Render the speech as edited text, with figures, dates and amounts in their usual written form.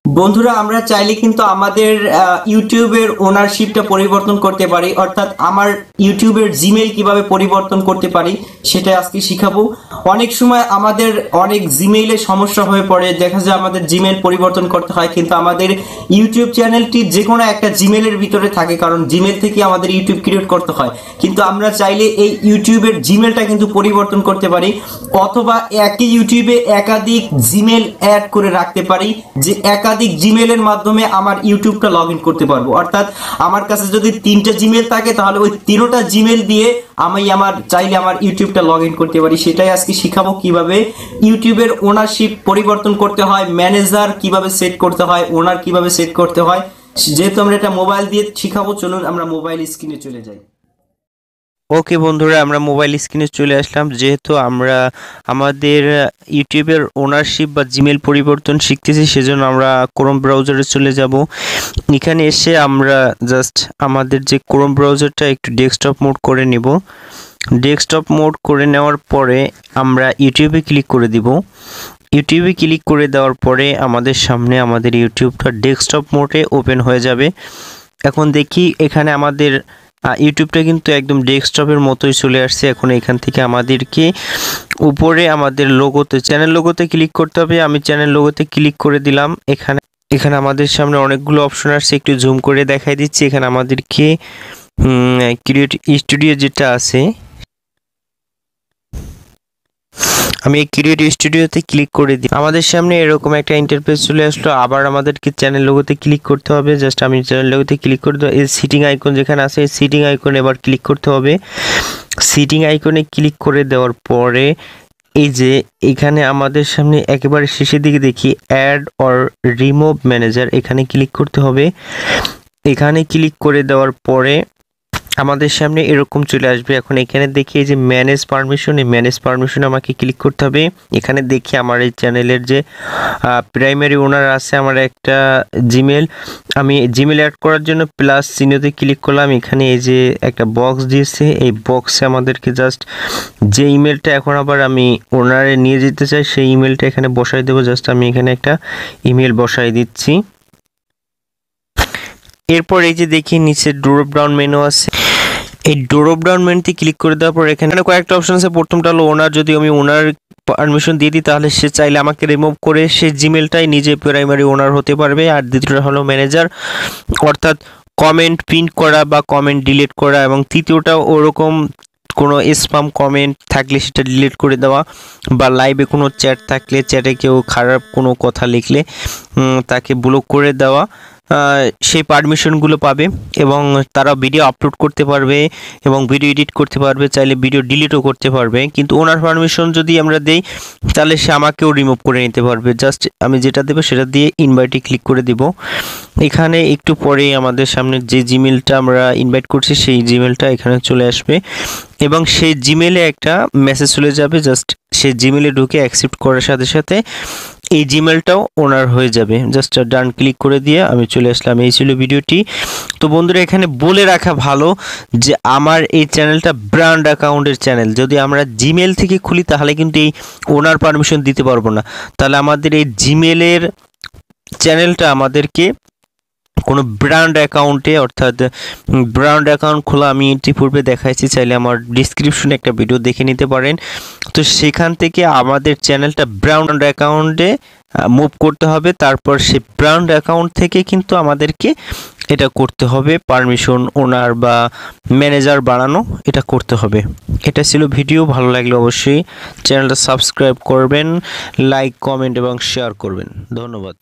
বন্ধুরা আমরা চাইলে কিন্তু আমাদের ইউটিউবের ওনারশিপটা পরিবর্তন করতে পারি, অর্থাৎ আমার ইউটিউবের জিমেইল কিভাবে পরিবর্তন করতে পারি সেটা আজকে শিখাবো। অনেক সময় আমাদের অনেক জিমেইলে সমস্যা হয়ে পড়ে, দেখা যায় আমাদের জিমেইল পরিবর্তন করতে হয় কিন্তু আমাদের ইউটিউব চ্যানেলটি যে কোনো একটা জিমেইলের ভিতরে থাকে, কারণ জিমেইল থেকে আমাদের ইউটিউব ক্রিয়েট করতে হয়। কিন্তু আমরা চাইলে এই ইউটিউবের জিমেইলটা কিন্তু পরিবর্তন করতে পারি, অথবা একই ইউটিউবে একাধিক জিমেইল অ্যাড করে রাখতে পারি, যে একাধিক জিমেইলের মাধ্যমে আমার ইউটিউবটা লগ ইন করতে পারবো। অর্থাৎ আমার কাছে যদি 3টা জিমেইল থাকে তাহলে ওই 3টা জিমেইল দিয়ে আমি আমার চাইলে আমার ইউটিউবটা লগ ইন করতে পারি। সেটাই আজকে শিখাবো কিভাবে ইউটিউবের ওনারশিপ পরিবর্তন করতে হয়, ম্যানেজার কিভাবে সেট করতে হয়, ওনার কিভাবে সেট করতে হয়। যেহেতু আমরা এটা মোবাইল দিয়ে শিখাবো, চলুন আমরা মোবাইল স্ক্রিনে চলে যাই। ওকে বন্ধুরা, আমরা মোবাইল স্ক্রিনে চলে আসলাম। যেহেতু আমরা আমাদের ইউটিউবের ওনারশিপ বা জিমেল পরিবর্তন শিখতেছি, সেজন্য আমরা ক্রোম ব্রাউজারে চলে যাব। এখানে এসে আমরা জাস্ট আমাদের যে ক্রোম ব্রাউজারটা একটু ডেস্কটপ মোড করে নিব। ডেস্কটপ মোড করে নেওয়ার পরে আমরা ইউটিউবে ক্লিক করে দিব। ইউটিউবে ক্লিক করে দেওয়ার পরে আমাদের সামনে আমাদের ইউটিউবটা ডেস্কটপ মোডে ওপেন হয়ে যাবে। এখন দেখি এখানে আমাদের ইউটিউবটা কিন্তু একদম ডেস্কটপের মতোই চলে আসছে। এখন এখান থেকে আমাদেরকে উপরে আমাদের লোগোতে, চ্যানেল লোগোতে ক্লিক করতে হবে। আমি চ্যানেল লোগোতে ক্লিক করে দিলাম। এখানে এখানে আমাদের সামনে অনেকগুলো অপশন আসছে, একটু জুম করে দেখাই দিচ্ছি। এখানে আমাদেরকে ক্রিয়েট স্টুডিও যেটা আছে, আমি এই ক্রিয়েট স্টুডিওতে ক্লিক করে দিই। আমাদের সামনে এরকম একটা ইন্টারফেস চলে আসলো। আবার আমাদেরকে চ্যানেল লোগোতে ক্লিক করতে হবে। জাস্ট আমি চ্যানেল লোগোতে ক্লিক করে দেবো। এই সিটিং আইকন যেখানে আছে, এই সিটিং আইকনে এবার ক্লিক করতে হবে। সিটিং আইকনে ক্লিক করে দেওয়ার পরে এই যে এখানে আমাদের সামনে একেবারে শেষের দিকে দেখি অ্যাড অর রিমুভ ম্যানেজার, এখানে ক্লিক করতে হবে। এখানে ক্লিক করে দেওয়ার পরে আমাদের সামনে এরকম চলে আসবে। এখন এখানে দেখি এই যে ম্যানেজ পারমিশন, এই ম্যানেজ পারমিশন আমাকে ক্লিক করতে হবে। এখানে দেখি আমার এই চ্যানেলের যে প্রাইমারি ওনার আছে, আমার একটা জিমেল, আমি জিমেল অ্যাড করার জন্য প্লাস চিহ্নতে ক্লিক করলাম। এখানে এই যে একটা বক্স দিয়েছে, এই বক্সে আমাদেরকে জাস্ট যে ইমেলটা এখন আবার আমি ওনারে নিয়ে যেতে চাই সেই ইমেলটা এখানে বসাই দেবো। জাস্ট আমি এখানে একটা ইমেল বসাই দিচ্ছি। এরপর এই যে দেখি নিচে ড্রপ ডাউন মেনু আছে, এই ড্রপ ডাউন মেনুতে ক্লিক করে দেওয়ার পর এখানে কয়েকটা অপশন আছে। প্রথমটা হলো ওনার, যদি আমি ওনার পারমিশন দিয়ে দিই তাহলে সে চাইলে আমাকে রিমুভ করে সে জিমেলটাই নিজে প্রাইমারি ওনার হতে পারবে। আর দ্বিতীয়টা হলো ম্যানেজার, অর্থাৎ কমেন্ট প্রিন্ট করা বা কমেন্ট ডিলিট করা, এবং তৃতীয়টা ওরকম কোনো স্প্যাম কমেন্ট থাকলে সেটা ডিলিট করে দেওয়া, বা লাইভে কোনো চ্যাট থাকলে চ্যাটে কেউ খারাপ কোনো কথা লিখলে তাকে ব্লক করে দেওয়া। সেই পারমিশনগুলো পাবে এবং তারা ভিডিও আপলোড করতে পারবে এবং ভিডিও এডিট করতে পারবে, চাইলে ভিডিও ডিলিটও করতে পারবে। কিন্তু ওনার পারমিশন যদি আমরা দেই তাহলে সে আমাকেও রিমুভ করে নিতে পারবে। জাস্ট আমি যেটা দেবো সেটা দিয়ে ইনভাইটে ক্লিক করে দিব। এখানে একটু পরে আমাদের সামনে যে জিমেলটা আমরা ইনভাইট করছি সেই জিমেলটা এখানে চলে আসবে এবং সেই জিমেলে একটা মেসেজ চলে যাবে। জাস্ট সে জিমেলে ঢুকে অ্যাকসেপ্ট করার সাথে সাথে এই জিমেলটাও ওনার হয়ে যাবে। জাস্ট ডান ক্লিক করে দিয়ে আমি চলে আসলাম। এই ছিল ভিডিওটি। তো বন্ধুরা, এখানে বলে রাখা ভালো যে আমার এই চ্যানেলটা ব্র্যান্ড অ্যাকাউন্টের চ্যানেল। যদি আমরা জিমেল থেকে খুলি তাহলে কিন্তু এই ওনার পারমিশন দিতে পারবো না। তাহলে আমাদের এই জিমেলের চ্যানেলটা আমাদেরকে কোনো ব্র্যান্ড অ্যাকাউন্টে, অর্থাৎ ব্র্যান্ড অ্যাকাউন্ট খোলা আমি ইতিপূর্বে দেখাইছি, চাইলে আমার ডিসক্রিপশনে একটা ভিডিও দেখে নিতে পারেন। তো সেখান থেকে আমাদের চ্যানেলটা ব্র্যান্ড অ্যাকাউন্টে মুভ করতে হবে। তারপর সেই ব্র্যান্ড অ্যাকাউন্ট থেকে কিন্তু আমাদেরকে এটা করতে হবে, পারমিশন ওনার বা ম্যানেজার বাড়ানো, এটা করতে হবে। এটা ছিল ভিডিও। ভালো লাগলে অবশ্যই চ্যানেলটা সাবস্ক্রাইব করবেন, লাইক, কমেন্ট এবং শেয়ার করবেন। ধন্যবাদ।